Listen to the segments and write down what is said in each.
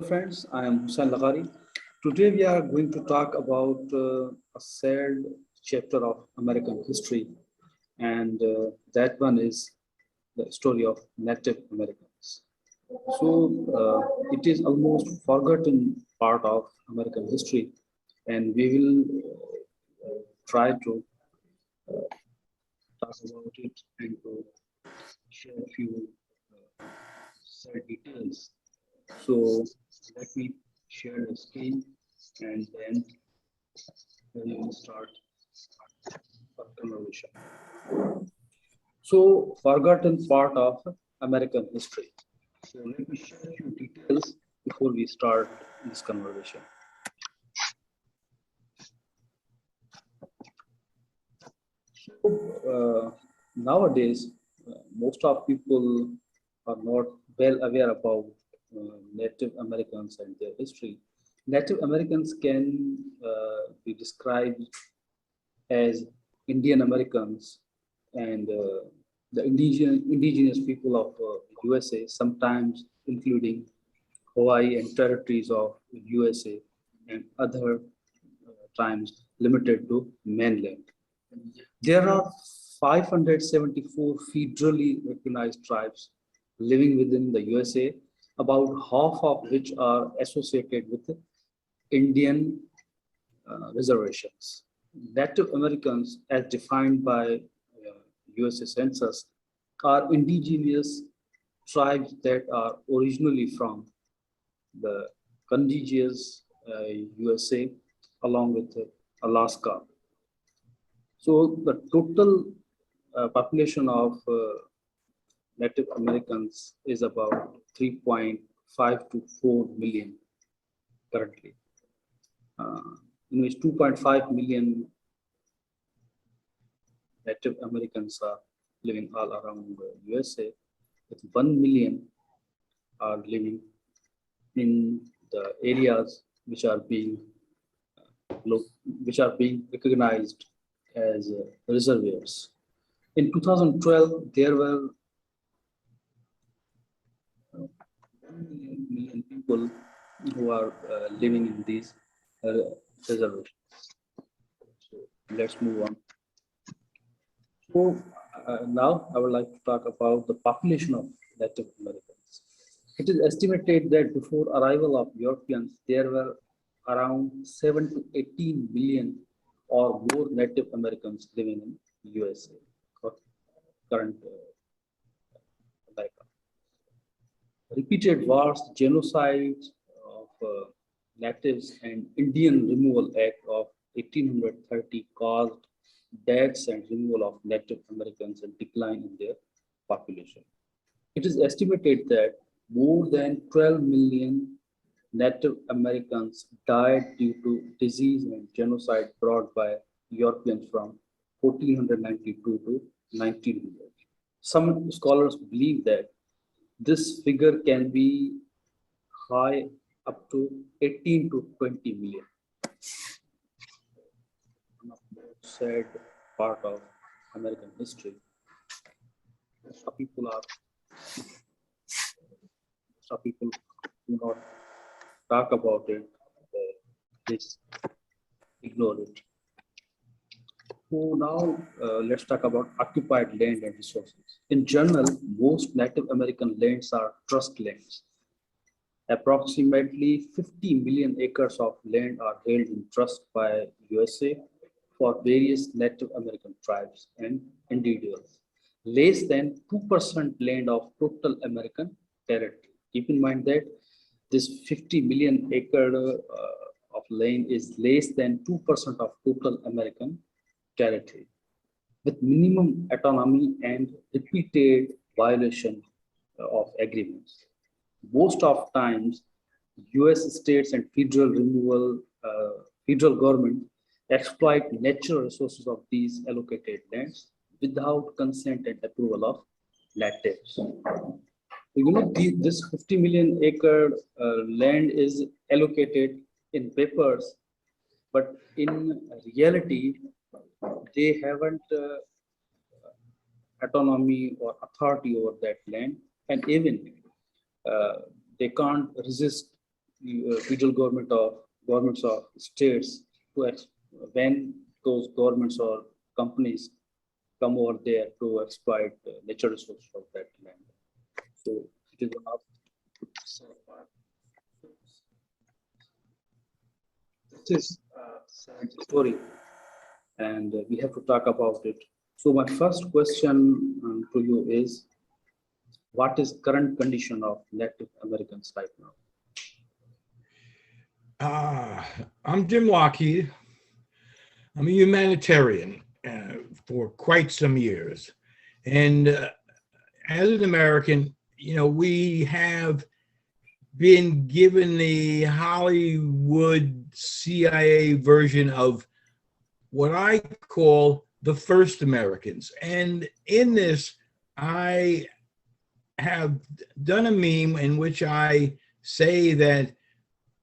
Friends, I am Hussain Laghari. Today we are going to talk about a sad chapter of American history, and that one is the story of Native Americans. It is almost forgotten part of American history, and we will try to talk about it and to share a few sad details. So let me share the screen and then we will start our conversation. So, forgotten part of American history. So let me share a few details before we start this conversation. Nowadays, most of people are not well aware about Native Americans and their history. Native Americans can be described as Indian Americans and the indigenous people of USA, sometimes including Hawaii and territories of USA, and other times limited to mainland. There are 574 federally recognized tribes living within the USA, about half of which are associated with Indian reservations. Native Americans, as defined by USA Census, are indigenous tribes that are originally from the contiguous USA along with Alaska. So the total population of Native Americans is about 3.5 to 4 million currently, in which 2.5 million Native Americans are living all around the USA, with 1 million are living in the areas which are being recognized as reservoirs. In 2012, there were 1 million people who are living in these reservations. So let's move on. So now I would like to talk about the population of Native Americans. It is estimated that before arrival of Europeans, there were around 7 to 18 million or more Native Americans living in USA or current America. Repeated wars, genocides of natives, and Indian Removal Act of 1830 caused deaths and removal of Native Americans and decline in their population. It is estimated that more than 12 million Native Americans died due to disease and genocide brought by Europeans from 1492 to 1900. Some scholars believe that this figure can be high up to 18 to 20 million. One of the most sad part of American history. Some people do not talk about it, please ignore it. So now let's talk about occupied land and resources. In general, most Native American lands are trust lands. Approximately 50 million acres of land are held in trust by USA for various Native American tribes and individuals. Less than 2% land of total American territory. Keep in mind that this 50 million acre of land is less than 2% of total American territory, with minimum autonomy and repeated violation of agreements. Most of times, U.S. states and federal government exploit natural resources of these allocated lands without consent and approval of natives. This 50 million acre land is allocated in papers, but in reality, they haven't autonomy or authority over that land, and even they can't resist federal governments of states to when those governments or companies come over there to exploit natural resources of that land. So it is one of this is sad story, and we have to talk about it. So my first question to you is, what is current condition of Native Americans right now? I'm Jim Lockheed. I'm a humanitarian for quite some years. And as an American, we have been given the Hollywood CIA version of what I call the first Americans. And in this, I have done a meme in which I say that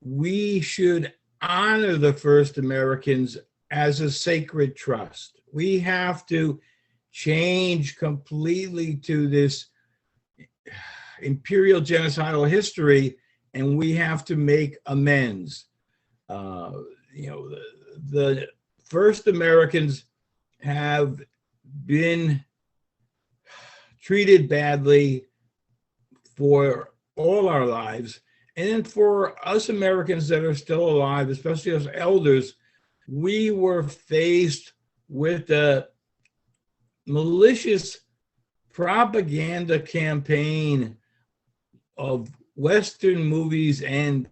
we should honor the first Americans as a sacred trust. We have to change completely to this imperial genocidal history, and we have to make amends. The first Americans have been treated badly for all our lives. And for us Americans that are still alive, especially as elders, we were faced with a malicious propaganda campaign of Western movies and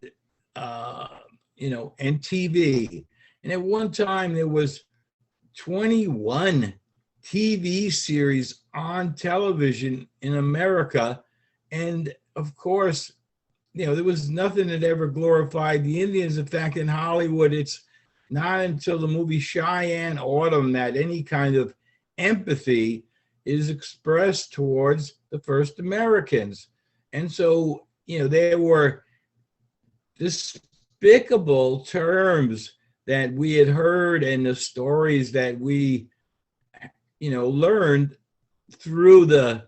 TV. And at one time there was 21 TV series on television in America, and of course, there was nothing that ever glorified the Indians. In fact, in Hollywood, it's not until the movie Cheyenne Autumn that any kind of empathy is expressed towards the first Americans. And so, there were despicable terms that we had heard and the stories that we, learned through the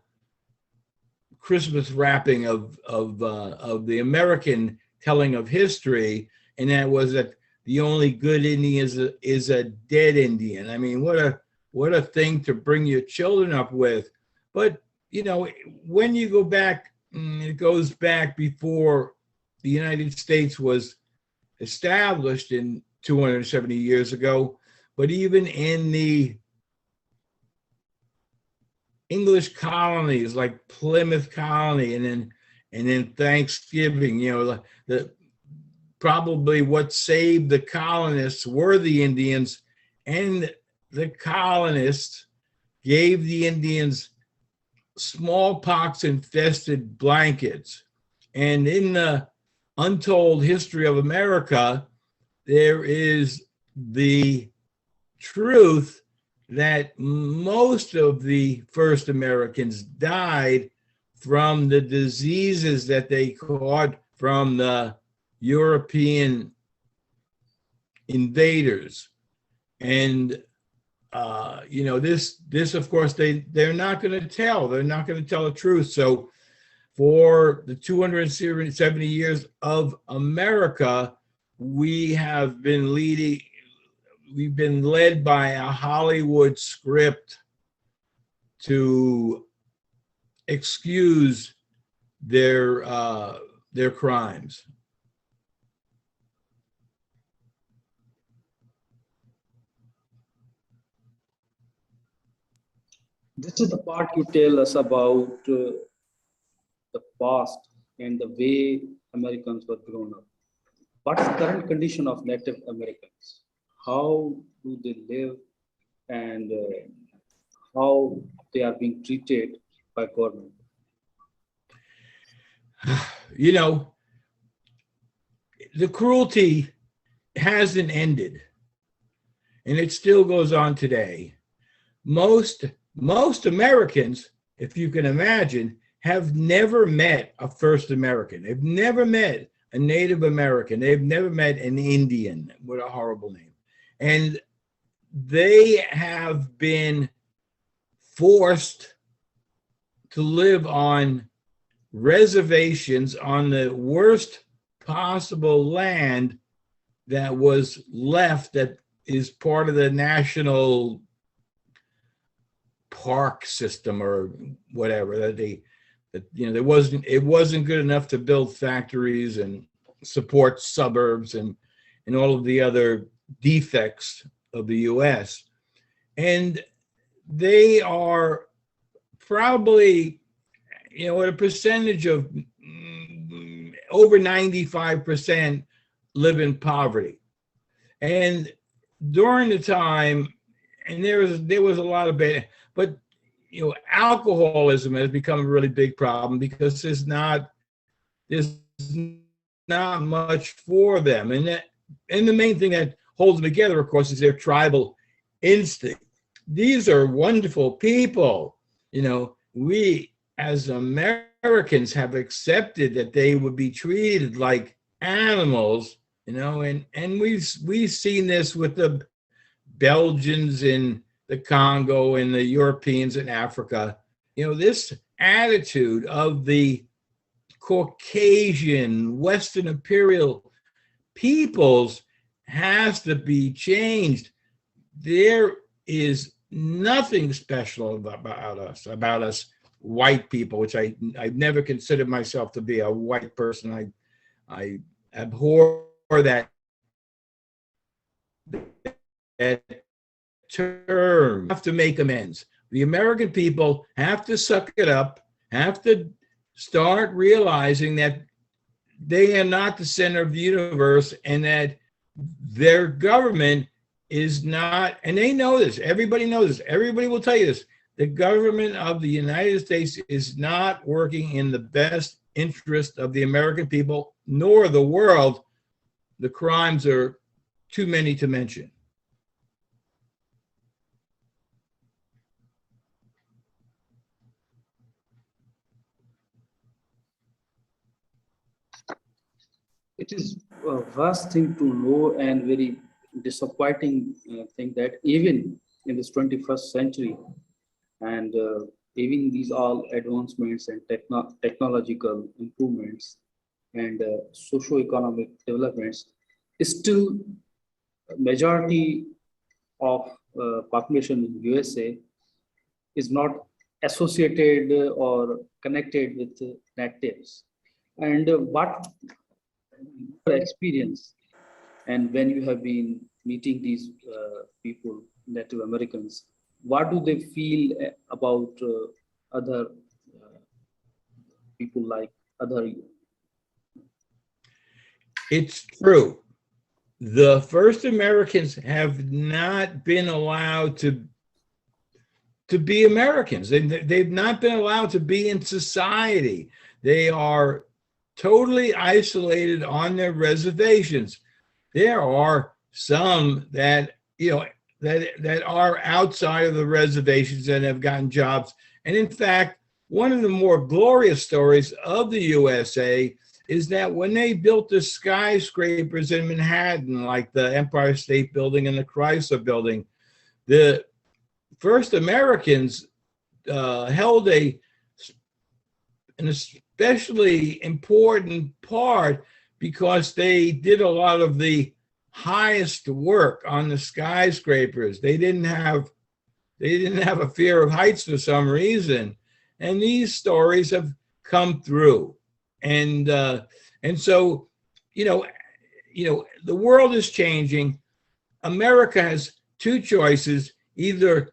Christmas wrapping of the American telling of history, and that was that the only good Indian is a dead Indian. I mean, what a thing to bring your children up with. But when you go back, it goes back before the United States was established in 270 years ago. But even in the English colonies like Plymouth Colony, and then Thanksgiving, the probably what saved the colonists were the Indians, and the colonists gave the Indians smallpox infested blankets. And in the untold history of America, there is the truth that most of the first Americans died from the diseases that they caught from the European invaders. And this of course they're not going to tell. They're not going to tell the truth. So for the 270 years of America, we've been led by a Hollywood script to excuse their crimes. This is the part you tell us about the past and the way Americans were grown up. What's the current condition of Native Americans? How do they live, and how they are being treated by government? The cruelty hasn't ended, and it still goes on today. Most Americans, if you can imagine, have never met a first American. They've never met a Native American. They've never met an Indian. What a horrible name. And they have been forced to live on reservations on the worst possible land that was left that is part of the national park system or whatever, it wasn't good enough to build factories and support suburbs and all of the other defects of the US. And they are probably, at a percentage of over 95% live in poverty. And during the time, and there was a lot of bad, but alcoholism has become a really big problem because there's not much for them. And the main thing that holds them together, of course, is their tribal instinct. These are wonderful people. We as Americans have accepted that they would be treated like animals, and we've seen this with the Belgians in the Congo and the Europeans in Africa. This attitude of the Caucasian Western imperial peoples has to be changed. There is nothing special about us white people, which I've never considered myself to be a white person. I abhor that term. We have to make amends. The American people have to suck it up, have to start realizing that they are not the center of the universe and that their government is not, and they know this, everybody knows this, everybody will tell you this, the government of the United States is not working in the best interest of the American people, nor the world. The crimes are too many to mention. It is a vast thing to know and very disappointing thing that even in this 21st century, and even these all advancements and technological improvements and socio-economic developments, still majority of population in USA is not associated or connected with natives. And what experience, and when you have been meeting these people, Native Americans, what do they feel about other people like other? It's true. The first Americans have not been allowed to be Americans. They've not been allowed to be in society. They are totally isolated on their reservations. There are some that that are outside of the reservations and have gotten jobs. And in fact, one of the more glorious stories of the USA is that when they built the skyscrapers in Manhattan, like the Empire State Building and the Chrysler Building, the first Americans held an especially important part because they did a lot of the highest work on the skyscrapers. They didn't have a fear of heights for some reason, and these stories have come through. And so the world is changing. America has two choices: either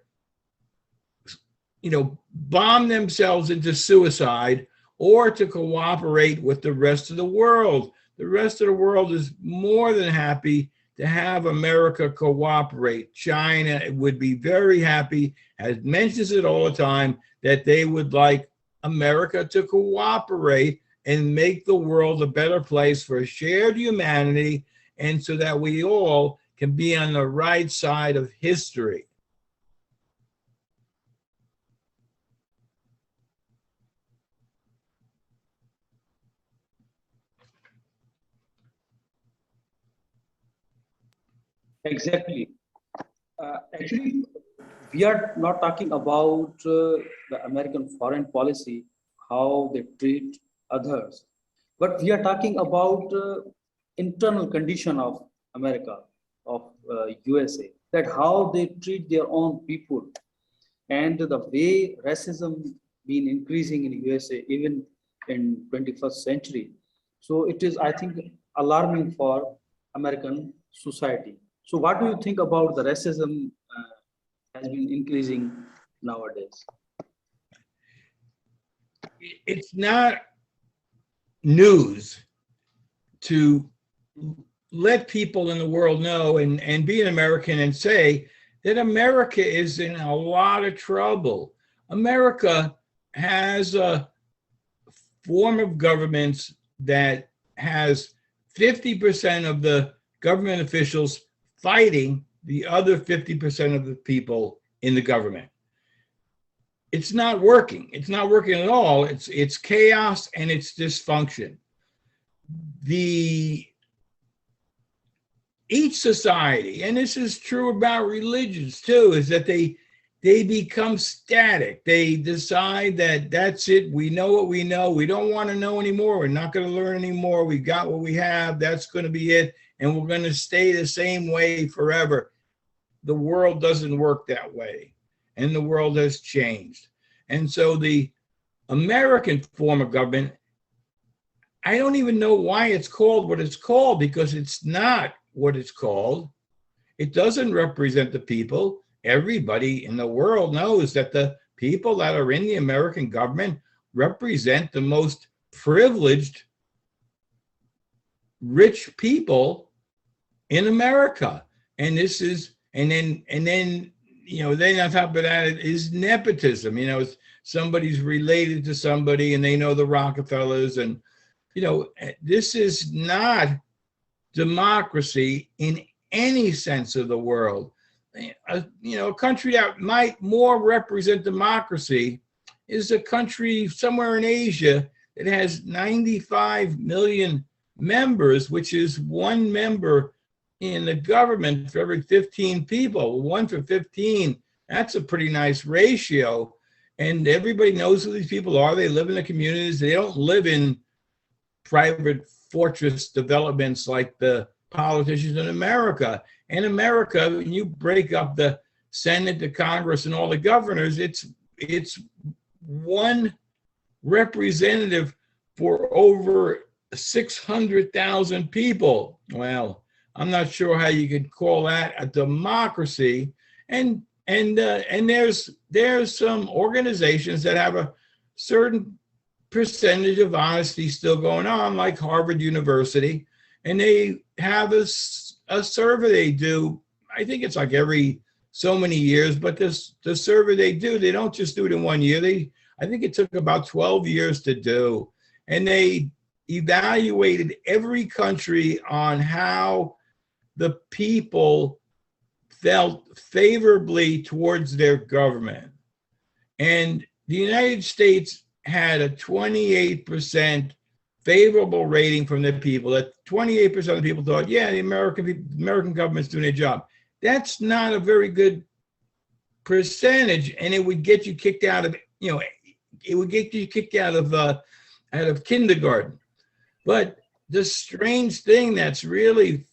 bomb themselves into suicide, or to cooperate with the rest of the world. The rest of the world is more than happy to have America cooperate. China would be very happy, as mentions it all the time, that they would like America to cooperate and make the world a better place for shared humanity, and so that we all can be on the right side of history. Exactly. Actually, we are not talking about the American foreign policy, how they treat others. But we are talking about internal condition of America, of USA, that how they treat their own people, and the way racism been increasing in USA even in 21st century. So it is, I think, alarming for American society. So what do you think about the racism has been increasing nowadays? It's not news to let people in the world know and be an American and say that America is in a lot of trouble. America has a form of governments that has 50% of the government officials fighting the other 50% of the people in the government. It's not working. It's not working at all. It's chaos and it's dysfunction. Each society, and this is true about religions too, is that they become static. They decide that that's it. We know what we know. We don't want to know anymore. We're not going to learn anymore. We got what we have. That's going to be it. And we're going to stay the same way forever. The world doesn't work that way. And the world has changed. And so the American form of government, I don't even know why it's called what it's called, because it's not what it's called. It doesn't represent the people. Everybody in the world knows that the people that are in the American government represent the most privileged, rich people in America. And this is, and then, then on top of that is nepotism. Somebody's related to somebody and they know the Rockefellers, and, this is not democracy in any sense of the word. A country that might more represent democracy is a country somewhere in Asia that has 95 million members, which is one member in the government for every 15 people, 1 for 15. That's a pretty nice ratio. And everybody knows who these people are. They live in the communities. They don't live in private fortress developments like the politicians in America. In America, when you break up the Senate, the Congress, and all the governors, it's one representative for over 600,000 people. Well, I'm not sure how you could call that a democracy. And there's some organizations that have a certain percentage of honesty still going on, like Harvard University, and they have a survey they do. I think it's like every so many years, but the survey they do, they don't just do it in 1 year. I think it took about 12 years to do, and they evaluated every country on how the people felt favorably towards their government. And the United States had a 28% favorable rating from the people. That 28% of the people thought, yeah, the American government's doing their job. That's not a very good percentage, and it would get you kicked out of, out of kindergarten. But the strange thing that's really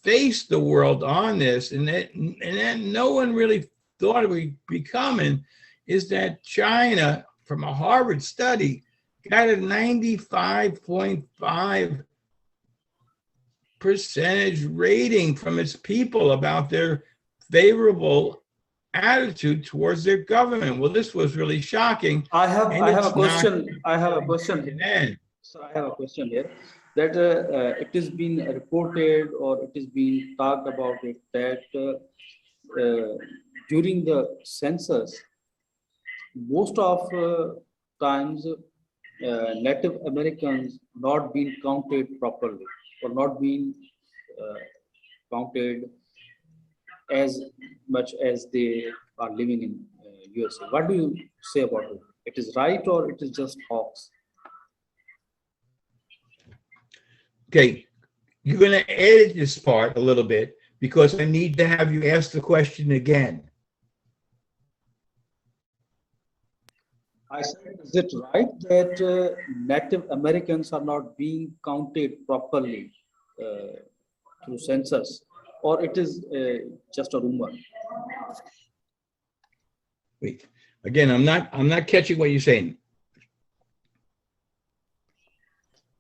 faced the world on this, and that no one really thought it would be coming, is that China, from a Harvard study, got a 95.5% rating from its people about their favorable attitude towards their government. Well, this was really shocking. I have a question. I have a question here. So I have a question here, that it is being reported, or it is being talked about it, that during the census, most of times Native Americans not being counted properly, or not being counted as much as they are living in USA. What do you say about it? It is right, or it is just hoax? Okay, you're going to edit this part a little bit because I need to have you ask the question again. I said, is it right that Native Americans are not being counted properly uh, through census, or it is just a rumor? Wait, again, I'm not catching what you're saying.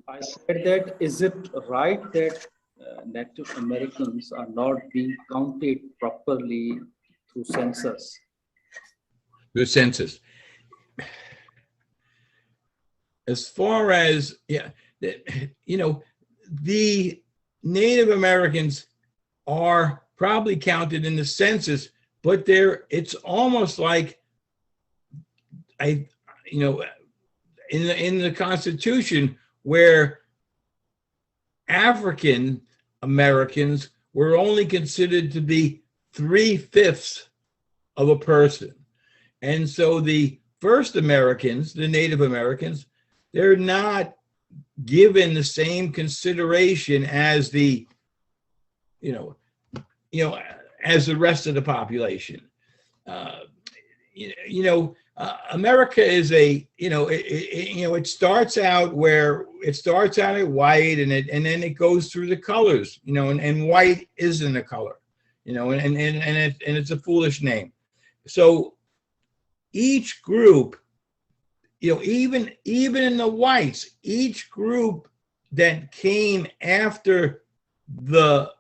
I said that, is it right that Native Americans are not being counted properly through census? The census. As far as, yeah, you know, the Native Americans are probably counted in the census, but it's almost like you know, in the Constitution, where African Americans were only considered to be 3/5 of a person. And so the first Americans, the Native Americans, they're not given the same consideration as the, you know, as the rest of the population. Uh, America is it starts out at white, and then it goes through the colors, and white isn't a color, and it's a foolish name. So each group, even in the whites, each group that came after the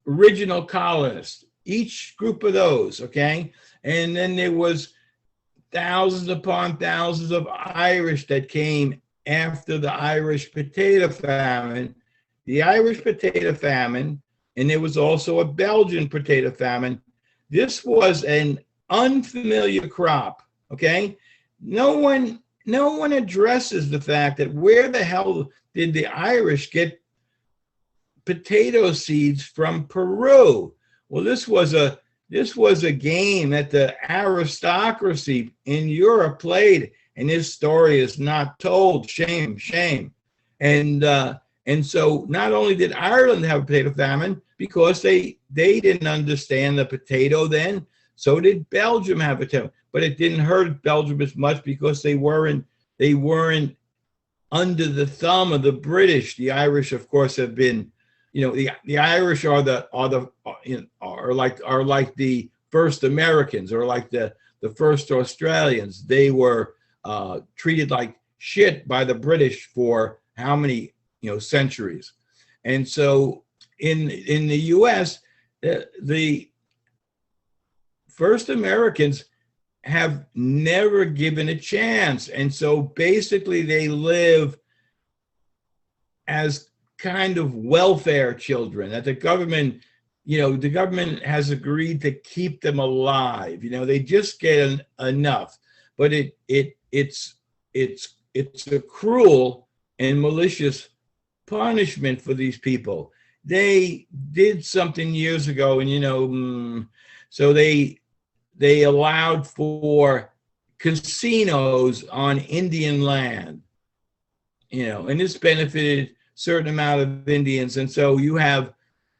original colonists, each group of those, okay? And then there was thousands upon thousands of Irish that came after the Irish potato famine, and there was also a Belgian potato famine. This was an unfamiliar crop, okay? No one addresses the fact that where the hell did the Irish get potato seeds from Peru? Well, this was a game that the aristocracy in Europe played, and this story is not told. Shame, shame. And so not only did Ireland have a potato famine because they didn't understand the potato then, so did Belgium have a potato, but it didn't hurt Belgium as much because they weren't under the thumb of the British. The Irish, of course, have been, the Irish are like the first Americans, or like the first Australians. They were treated like shit by the British for how many centuries. And so in the U.S., the first Americans have never given a chance, and so basically they live as kind of welfare children that the government has agreed to keep them alive. They just get enough, but it's a cruel and malicious punishment for these people. They did something years ago, and so they allowed for casinos on Indian land, and this benefited certain amount of Indians. And so you have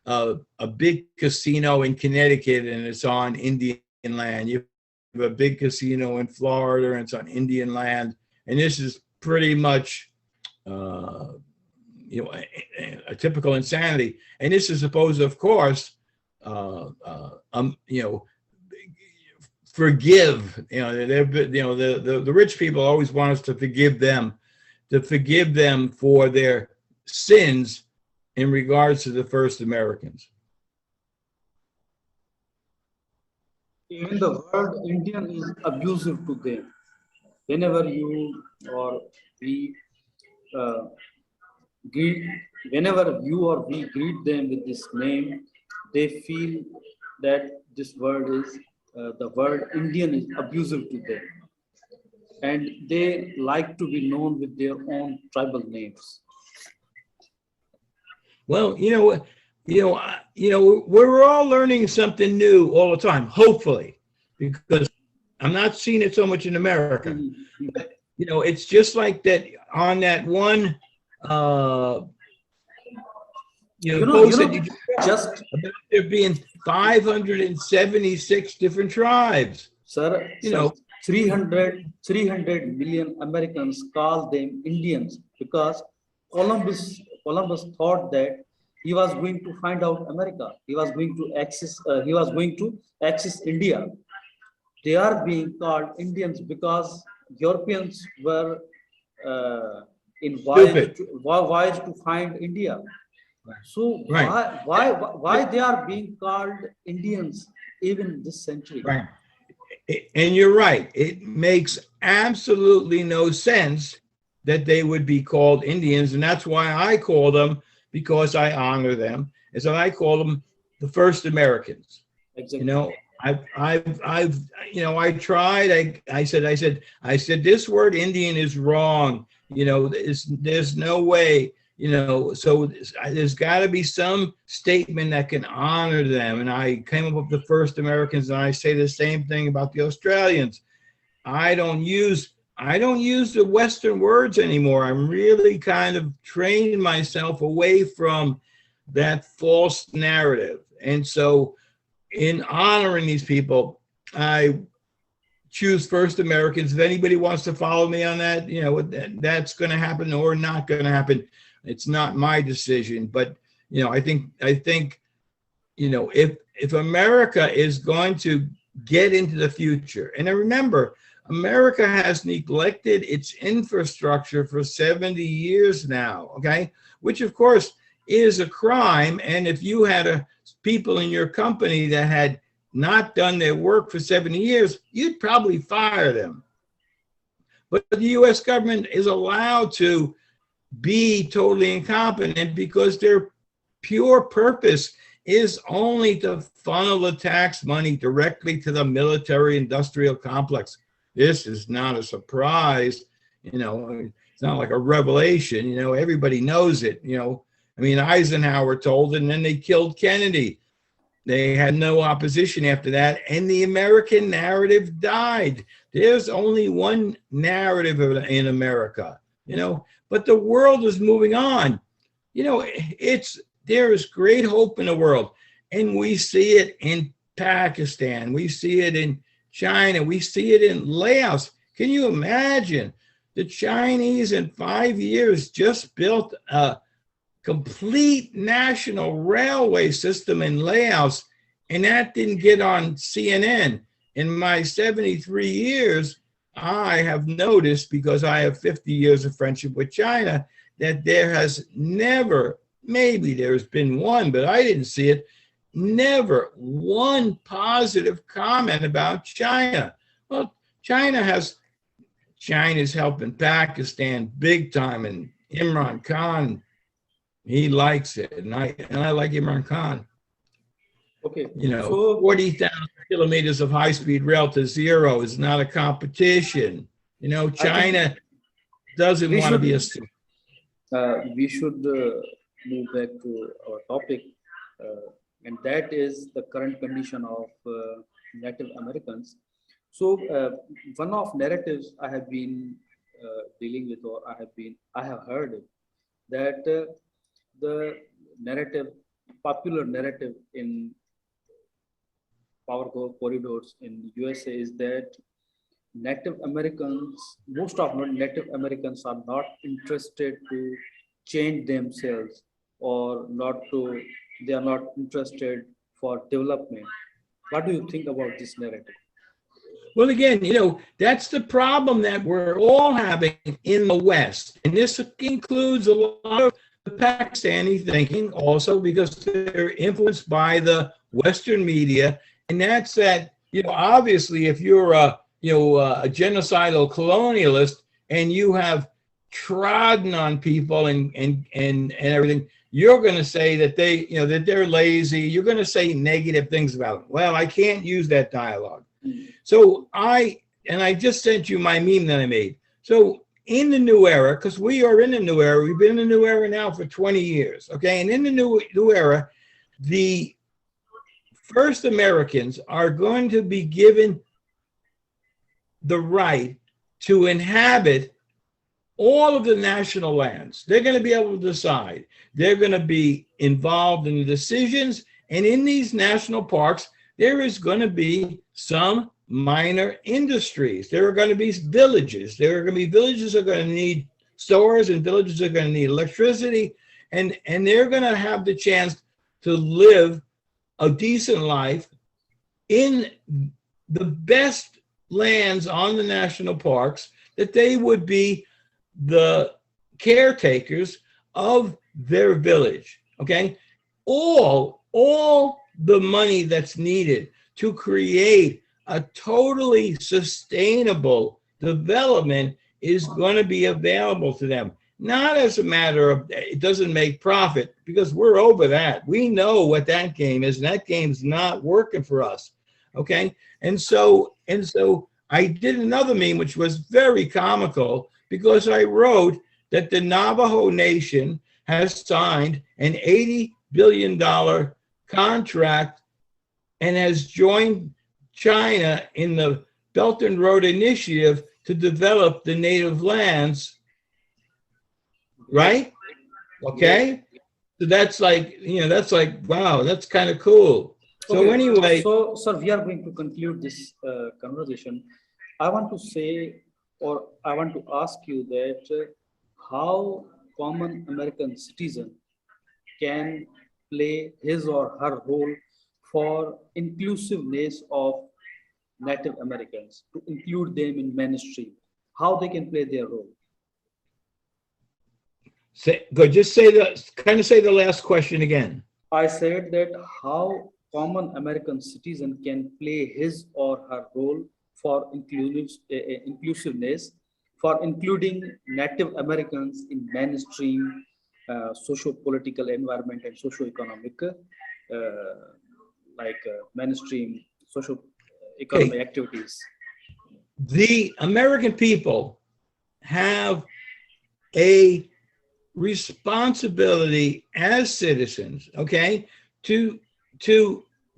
a big casino in Connecticut, and it's on Indian land. You have a big casino in Florida, and it's on Indian land. And this is pretty much a typical insanity. And this is supposed to, of course, forgive. The rich people always want us to forgive them for their sins in regards to the first Americans. Even the word Indian is abusive to them. Whenever you or we greet, whenever you or we greet them with this name, they feel that this word is the word Indian is abusive to them, and they like to be known with their own tribal names. Well, we're all learning something new all the time, hopefully, because I'm not seeing it so much in America. But, it's just like that on that one, post that you just about there being 576 different tribes. Sir, 300 million Americans call them Indians because Columbus thought that he was going to find out America. He was going to access. He was going to access India. They are being called Indians because Europeans were uh, in Stupid. voyage to find India. So Right. why they are being called Indians even this century? Right. And you're right. It makes absolutely no sense that they would be called Indians. And that's why I call them, because I honor them, is that I call them the first Americans. Exactly. You know, I tried. I said, this word Indian is wrong. You know, there's no way. You know, so there's got to be some statement that can honor them. And I came up with the first Americans, and I say the same thing about the Australians. I don't use the Western words anymore. I'm really kind of training myself away from that false narrative. And so in honoring these people, I choose first Americans. If anybody wants to follow me on that, you know, that's going to happen or not going to happen. It's not my decision. But, you know, I think, you know, if America is going to get into the future, and I remember, America has neglected its infrastructure for 70 years now, okay? Which, of course, is a crime. And if you had people in your company that had not done their work for 70 years, you'd probably fire them. But the U.S. government is allowed to be totally incompetent because their pure purpose is only to funnel the tax money directly to the military-industrial complex. This is not a surprise, you know, it's not like a revelation, you know, everybody knows it, you know. I mean, Eisenhower told it, and then they killed Kennedy. They had no opposition after that, and the American narrative died. There's only one narrative in America, you know, but the world is moving on. You know, there is great hope in the world, and we see it in Pakistan. We see it in China. We see it in Laos. Can you imagine? The Chinese in 5 years just built a complete national railway system in Laos, and that didn't get on CNN. In my 73 years, I have noticed, because I have 50 years of friendship with China, that there has never, maybe there's been one, but I didn't see it, never one positive comment about China. Well, China's helping Pakistan big time, and Imran Khan, he likes it, and I like Imran Khan. Okay, you know, so 40,000 kilometers of high-speed rail to zero is not a competition. You know, China doesn't want to be a. We should move back to our topic, and that is the current condition of Native Americans. So one of narratives I have been dealing with, or I have heard it, that the popular narrative in power corridors in USA is that Native Americans, most of Native Americans are not interested to change themselves, or they are not interested for development. What do you think about this narrative? Well, again, you know, that's the problem that we're all having in the West. And this includes a lot of the Pakistani thinking also, because they're influenced by the Western media. And that's that, you know, obviously, if you're a genocidal colonialist and you have trodden on people and everything, you're going to say that they're lazy. You're going to say negative things about them. Well, I can't use that dialogue. So I just sent you my meme that I made. So in the new era, because we are in the new era, we've been in the new era now for 20 years, okay? And in the new era, the first Americans are going to be given the right to inhabit all of the national lands. They're going to be able to decide. They're going to be involved in the decisions. And in these national parks, there is going to be some minor industries. There are going to be villages. There are going to be villages that are going to need stores, and villages are going to need electricity, and they're going to have the chance to live a decent life in the best lands on the national parks, that they would be the caretakers of their village. Okay, all the money that's needed to create a totally sustainable development is going to be available to them. Not as a matter of it doesn't make profit, because we're over that. We know what that game is, and that game's not working for us. Okay, and so I did another meme which was very comical, because I wrote that the Navajo Nation has signed an $80 billion contract and has joined China in the Belt and Road Initiative to develop the native lands, right? Okay, so that's like, wow, that's kind of cool. So Okay. anyway, So, sir, we are going to conclude this conversation. I want to say, or I want to ask you that how common American citizen can play his or her role for inclusiveness of Native Americans, to include them in mainstream, how they can play their role. just say the last question again. I said that how common American citizen can play his or her role for inclusiveness, for including Native Americans in mainstream socio-political environment and socio-economic, mainstream socio-economic activities. The American people have a responsibility as citizens, okay, to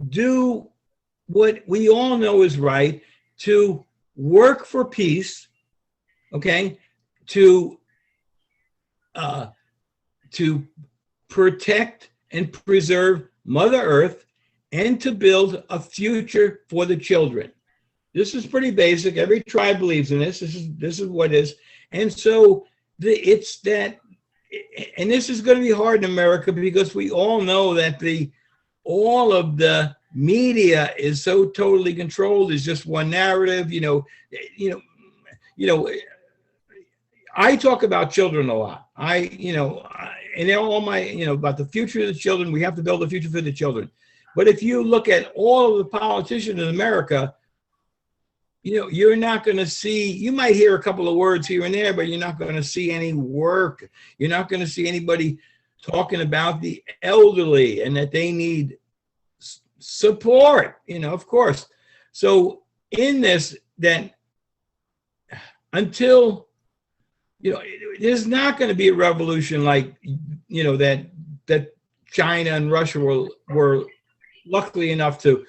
do what we all know is right, to work for peace, okay, to protect and preserve Mother Earth, and to build a future for the children. This is pretty basic. Every tribe believes in this. This is what is. And so it's that, and this is going to be hard in America, because we all know that all of the media is so totally controlled. It's just one narrative. I talk about children a lot. And all my, about the future of the children. We have to build a future for the children. But if you look at all of the politicians in America, you're not going to see, you might hear a couple of words here and there, but you're not going to see any work. You're not going to see anybody talking about the elderly and that they need support, of course. So in this, that until, there's not going to be a revolution like, that China and Russia were luckily enough to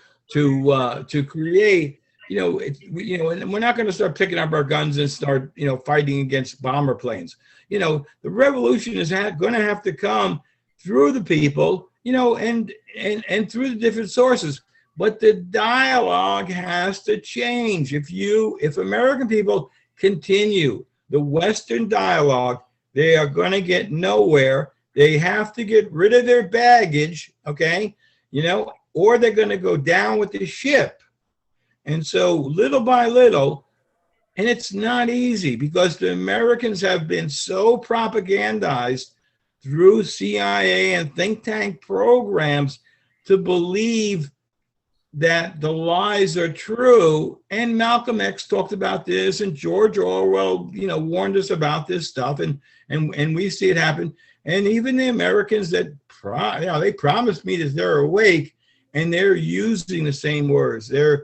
create. And we're not going to start picking up our guns and start, fighting against bomber planes. The revolution is going to have to come through the people, and through the different sources. But the dialogue has to change. If American people continue the Western dialogue, they are going to get nowhere. They have to get rid of their baggage, okay? Or they're going to go down with the ship. And so little by little, and it's not easy, because the Americans have been so propagandized through CIA and think tank programs to believe that the lies are true. And Malcolm X talked about this, and George Orwell, warned us about this stuff, and we see it happen. And even the Americans that they promised me that they're awake, and they're using the same words. They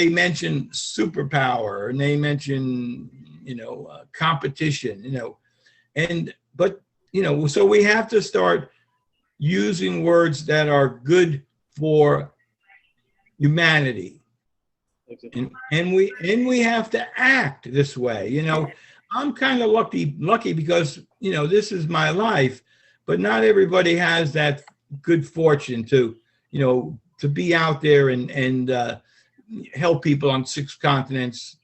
mention superpower, and they mention, competition, so we have to start using words that are good for humanity. And we have to act this way. I'm kind of lucky because, this is my life, but not everybody has that good fortune to, to be out there and help people on 6 continents,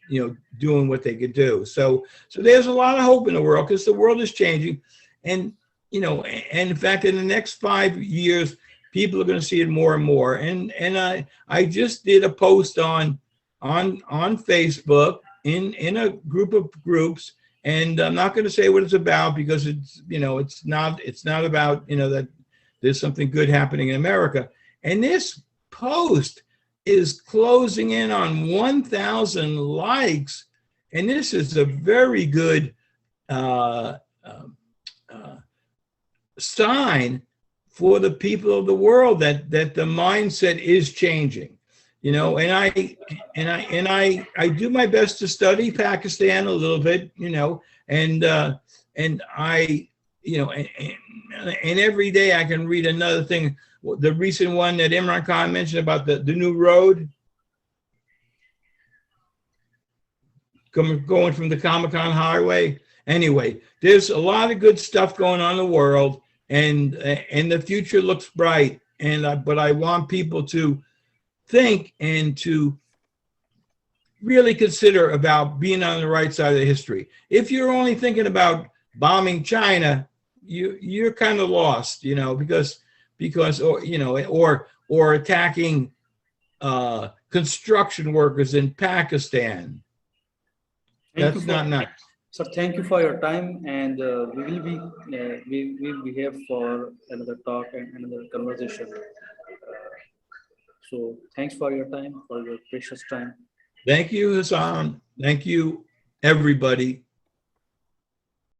doing what they could do. So there's a lot of hope in the world because the world is changing, and and in fact, in the next 5 years, people are going to see it more and more. And I just did a post on Facebook in a group of groups, and I'm not going to say what it's about because it's not about that there's something good happening in America. And this post is closing in on 1,000 likes, and this is a very good sign for the people of the world that the mindset is changing. And I do my best to study Pakistan a little bit, and I and every day I can read another thing. The recent one that Imran Khan mentioned about the new road going from the Comic-Con highway. Anyway, there's a lot of good stuff going on in the world, and the future looks bright. But I want people to think and to really consider about being on the right side of history. If you're only thinking about bombing China, you're kind of lost, because or attacking construction workers in Pakistan. That's not nice. Sir, thank you for your time, and we will be here for another talk and another conversation. So thanks for your time, for your precious time. Thank you, Hassan. Thank you, everybody.